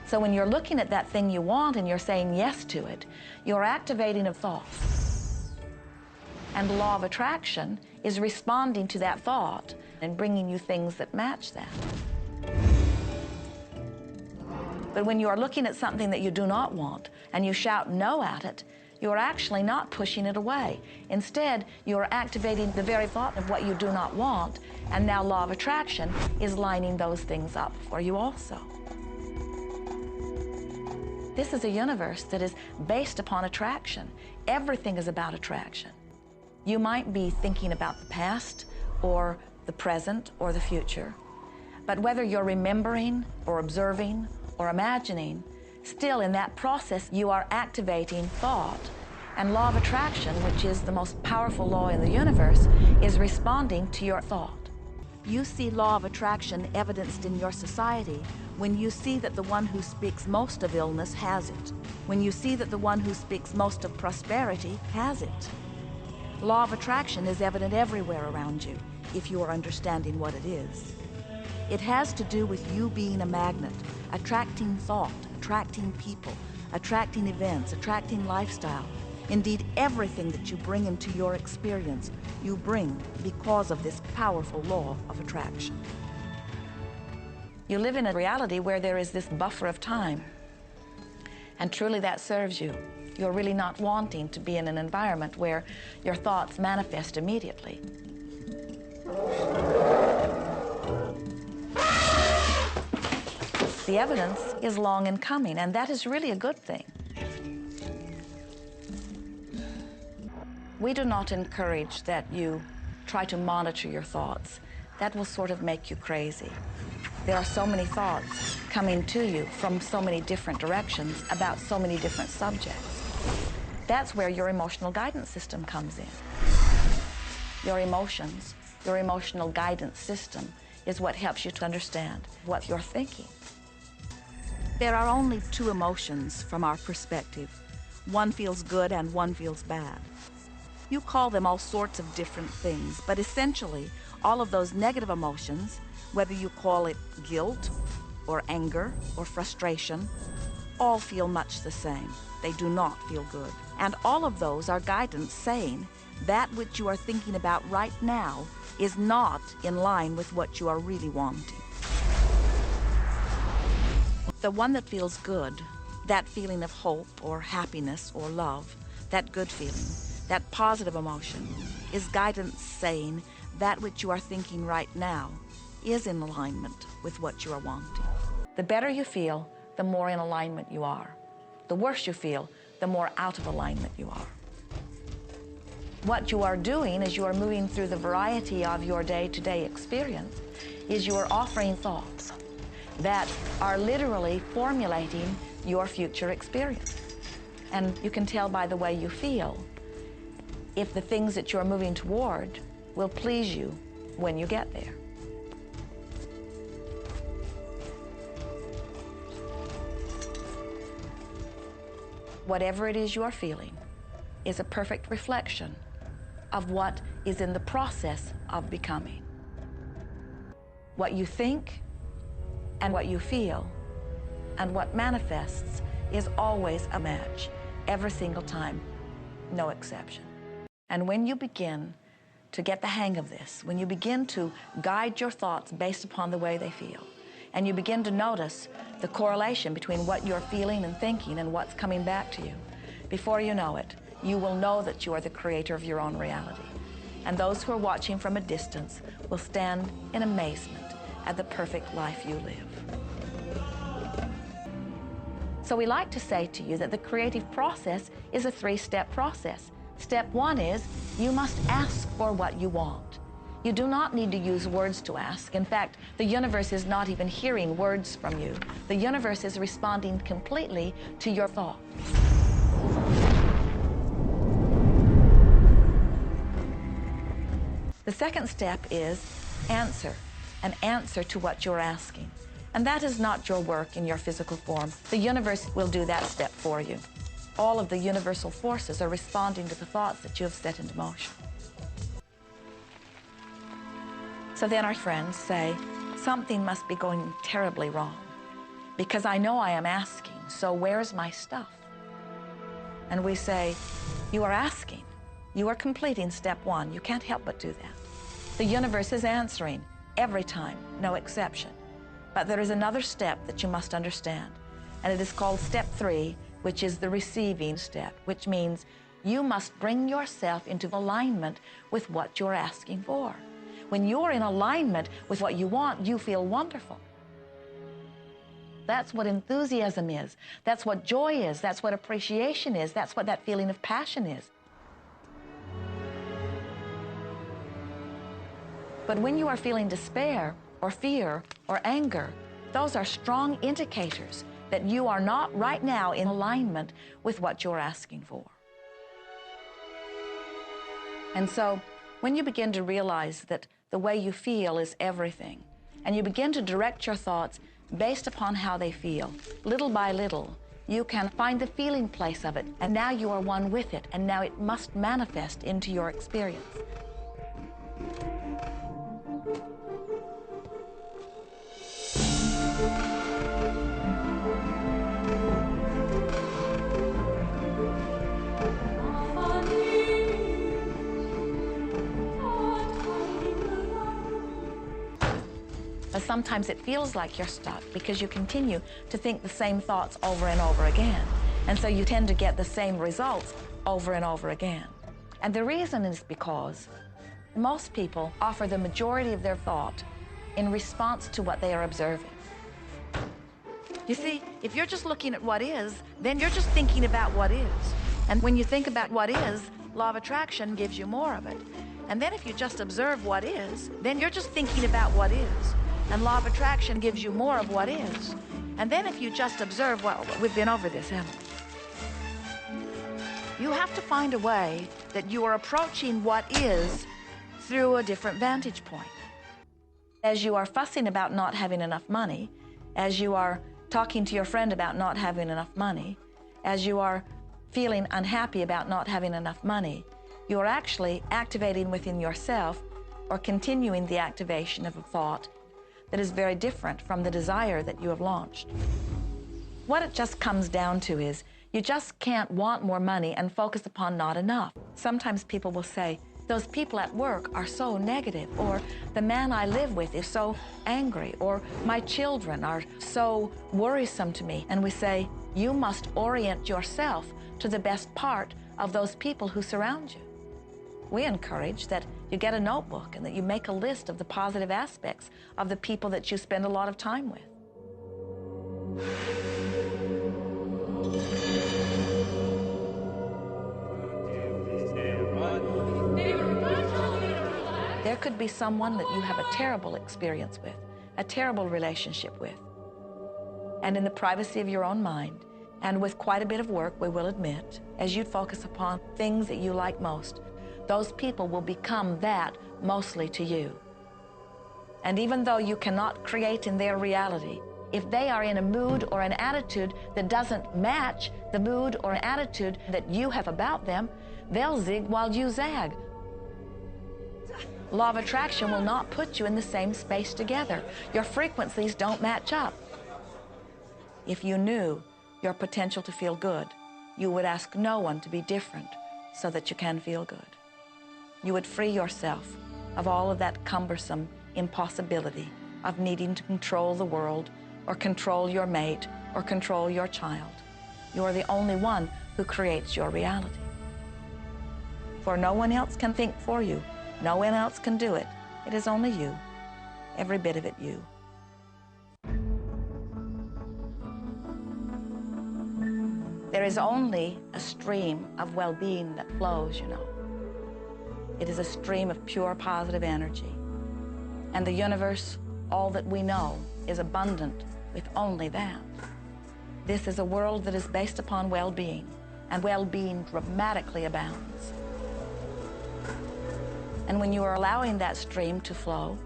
So when you're looking at that thing you want and you're saying yes to it, you're activating a thought. And the law of attraction is responding to that thought and bringing you things that match that. But when you are looking at something that you do not want and you shout no at it, you are actually not pushing it away. Instead, you are activating the very thought of what you do not want, and now law of attraction is lining those things up for you also. This is a universe that is based upon attraction. Everything is about attraction. You might be thinking about the past or the present or the future, but whether you're remembering or observing or imagining, still in that process you are activating thought, and law of attraction, which is the most powerful law in the universe, is responding to your thought. You see law of attraction evidenced in your society when you see that the one who speaks most of illness has it, when you see that the one who speaks most of prosperity has it. Law of attraction is evident everywhere around you if you are understanding what it is. It has to do with you being a magnet, attracting thought, attracting people, attracting events, attracting lifestyle. Indeed, everything that you bring into your experience, you bring because of this powerful law of attraction. You live in a reality where there is this buffer of time, and truly that serves you. You're really not wanting to be in an environment where your thoughts manifest immediately. The evidence is long in coming, and that is really a good thing. We do not encourage that you try to monitor your thoughts. That will sort of make you crazy. There are so many thoughts coming to you from so many different directions about so many different subjects. That's where your emotional guidance system comes in. Your emotions, your emotional guidance system is what helps you to understand what you're thinking. There are only two emotions from our perspective. One feels good and one feels bad. You call them all sorts of different things, but essentially, all of those negative emotions, whether you call it guilt or anger or frustration, all feel much the same. They do not feel good. And all of those are guidance saying that which you are thinking about right now is not in line with what you are really wanting. The one that feels good, that feeling of hope or happiness or love, that good feeling, that positive emotion, is guidance saying that which you are thinking right now is in alignment with what you are wanting. The better you feel, the more in alignment you are. The worse you feel, the more out of alignment you are. What you are doing as you are moving through the variety of your day-to-day experience is you are offering thoughts that are literally formulating your future experience. And you can tell by the way you feel if the things that you're moving toward will please you when you get there. Whatever it is you are feeling is a perfect reflection of what is in the process of becoming. What you think and what you feel and what manifests is always a match, every single time, no exception. And when you begin to get the hang of this, when you begin to guide your thoughts based upon the way they feel, and you begin to notice the correlation between what you're feeling and thinking and what's coming back to you, before you know it, you will know that you are the creator of your own reality. And those who are watching from a distance will stand in amazement at the perfect life you live. So we like to say to you that the creative process is a three-step process. Step one is you must ask for what you want. You do not need to use words to ask. In fact, the universe is not even hearing words from you. The universe is responding completely to your thought. The second step is answer, an answer to what you're asking. And that is not your work in your physical form. The universe will do that step for you. All of the universal forces are responding to the thoughts that you have set into motion. So then our friends say, something must be going terribly wrong. because I know I am asking, so where's my stuff? And we say, you are asking. You are completing step one. You can't help but do that. The universe is answering every time, no exception. But there is another step that you must understand, and it is called step 3, which is the receiving step, which means you must bring yourself into alignment with what you're asking for. When you're in alignment with what you want, you feel wonderful. That's what enthusiasm is. That's what joy is. That's what appreciation is. That's what that feeling of passion is. But when you are feeling despair or fear or anger, those are strong indicators that you are not right now in alignment with what you're asking for. And so when you begin to realize that the way you feel is everything, and you begin to direct your thoughts based upon how they feel, little by little, you can find the feeling place of it, and now you are one with it, and now it must manifest into your experience. But sometimes it feels like you're stuck because you continue to think the same thoughts over and over again. And so you tend to get the same results over and over again. And the reason is because most people offer the majority of their thought in response to what they are observing. You see, if you're just looking at what is, then you're just thinking about what is. And when you think about what is, law of attraction gives you more of it. And then if you just observe what is, then you're just thinking about what is. And law of attraction gives you more of what is. And then if you just observe, well, we've been over this, haven't we? You have to find a way that you are approaching what is through a different vantage point. As you are fussing about not having enough money, as you are talking to your friend about not having enough money, as you are feeling unhappy about not having enough money, you are actually activating within yourself or continuing the activation of a thought that is very different from the desire that you have launched. What it just comes down to is you just can't want more money and focus upon not enough. Sometimes people will say, those people at work are so negative, or the man I live with is so angry, or my children are so worrisome to me. And we say, you must orient yourself to the best part of those people who surround you. We encourage that you get a notebook and that you make a list of the positive aspects of the people that you spend a lot of time with. There could be someone that you have a terrible experience with, a terrible relationship with. And in the privacy of your own mind, and with quite a bit of work, we will admit, as you focus upon things that you like most, those people will become that mostly to you. And even though you cannot create in their reality, if they are in a mood or an attitude that doesn't match the mood or an attitude that you have about them, they'll zig while you zag. Law of attraction will not put you in the same space together. Your frequencies don't match up. If you knew your potential to feel good, you would ask no one to be different so that you can feel good. You would free yourself of all of that cumbersome impossibility of needing to control the world or control your mate or control your child. You are the only one who creates your reality. For no one else can think for you. No one else can do it. It is only you, every bit of it you. There is only a stream of well-being that flows, you know. It is a stream of pure positive energy. And the universe, all that we know, is abundant with only that. This is a world that is based upon well-being, and well-being dramatically abounds. And when you are allowing that stream to flow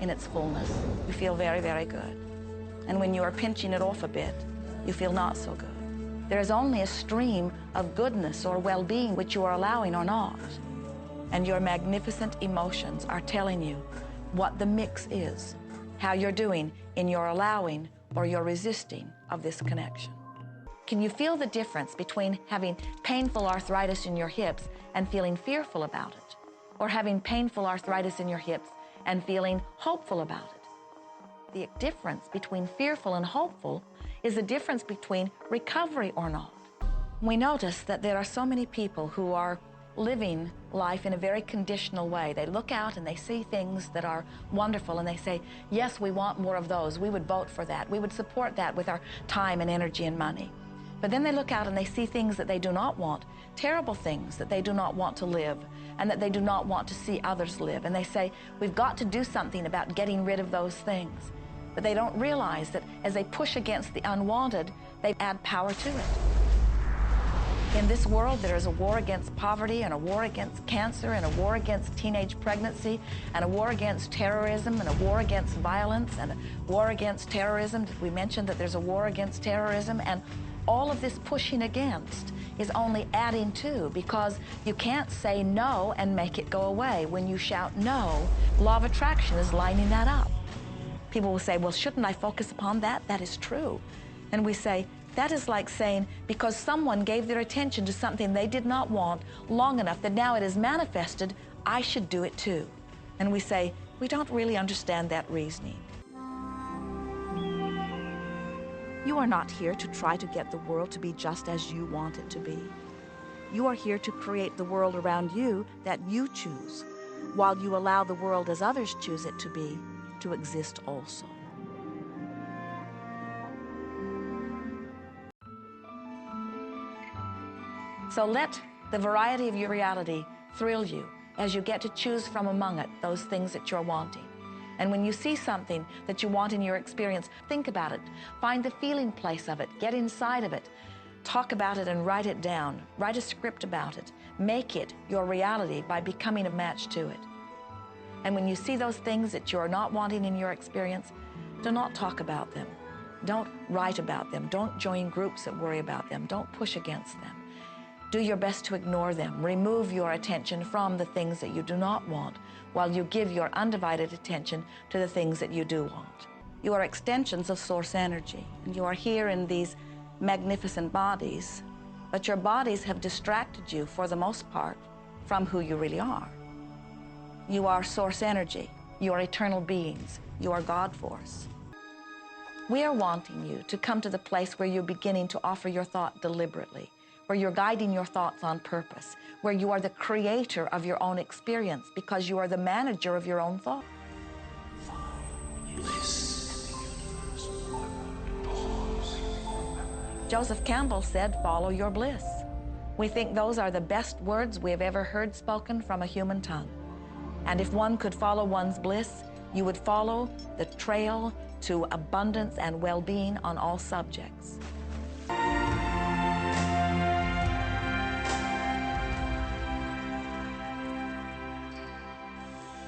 in its fullness, you feel very, very good. And when you are pinching it off a bit, you feel not so good. There is only a stream of goodness or well-being which you are allowing or not. And your magnificent emotions are telling you what the mix is, how you're doing in your allowing or you're resisting of this connection. Can you feel the difference between having painful arthritis in your hips and feeling fearful about it, or having painful arthritis in your hips and feeling hopeful about it? The difference between fearful and hopeful is the difference between recovery or not. We notice that there are so many people who are living life in a very conditional way. They look out and they see things that are wonderful and they say, yes, we want more of those. We would vote for that. We would support that with our time and energy and money. But then they look out and they see things that they do not want, terrible things that they do not want to live and that they do not want to see others live. And they say, we've got to do something about getting rid of those things. But they don't realize that as they push against the unwanted, they add power to it. In this world, there is a war against poverty and a war against cancer and a war against teenage pregnancy and a war against terrorism and a war against violence and a war against terrorism. We mentioned that there's a war against terrorism, and all of this pushing against is only adding to, because you can't say no and make it go away. When you shout no, law of attraction is lining that up. People will say, well, shouldn't I focus upon that? That is true. And we say, that is like saying, because someone gave their attention to something they did not want long enough that now it is manifested, I should do it too. And we say, we don't really understand that reasoning. You are not here to try to get the world to be just as you want it to be. You are here to create the world around you that you choose, while you allow the world as others choose it to be, to exist also. So let the variety of your reality thrill you as you get to choose from among it those things that you're wanting. And when you see something that you want in your experience, think about it. Find the feeling place of it. Get inside of it. Talk about it and write it down. Write a script about it. Make it your reality by becoming a match to it. And when you see those things that you're not wanting in your experience, do not talk about them. Don't write about them. Don't join groups that worry about them. Don't push against them. Do your best to ignore them. Remove your attention from the things that you do not want, while you give your undivided attention to the things that you do want. You are extensions of source energy, and you are here in these magnificent bodies, but your bodies have distracted you, for the most part, from who you really are. You are source energy. You are eternal beings. You are God force. We are wanting you to come to the place where you're beginning to offer your thought deliberately, where you're guiding your thoughts on purpose, where you are the creator of your own experience because you are the manager of your own thought. Joseph Campbell said, follow your bliss. We think those are the best words we have ever heard spoken from a human tongue. And if one could follow one's bliss, you would follow the trail to abundance and well-being on all subjects.